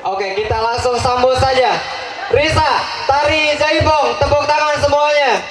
Oke, kita langsung sambut saja. Risa, Tari Jaipong, tepuk tangan semuanya.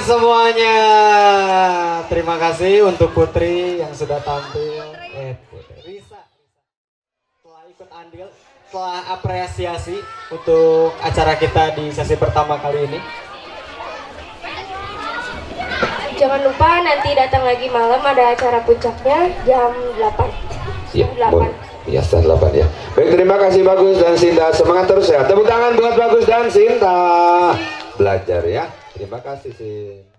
semuanya. Terima kasih untuk Putri yang sudah tampil. Risa telah ikut andil, telah apresiasi untuk acara kita di sesi pertama kali ini. Jangan lupa nanti datang lagi malam, ada acara puncaknya jam 8. Ya, 8. Ya, setengah 8 ya. Baik, terima kasih Bagus dan Sinta. Semangat terus ya. Tepuk tangan buat Bagus dan Sinta. Belajar ya. Terima kasih, Sin.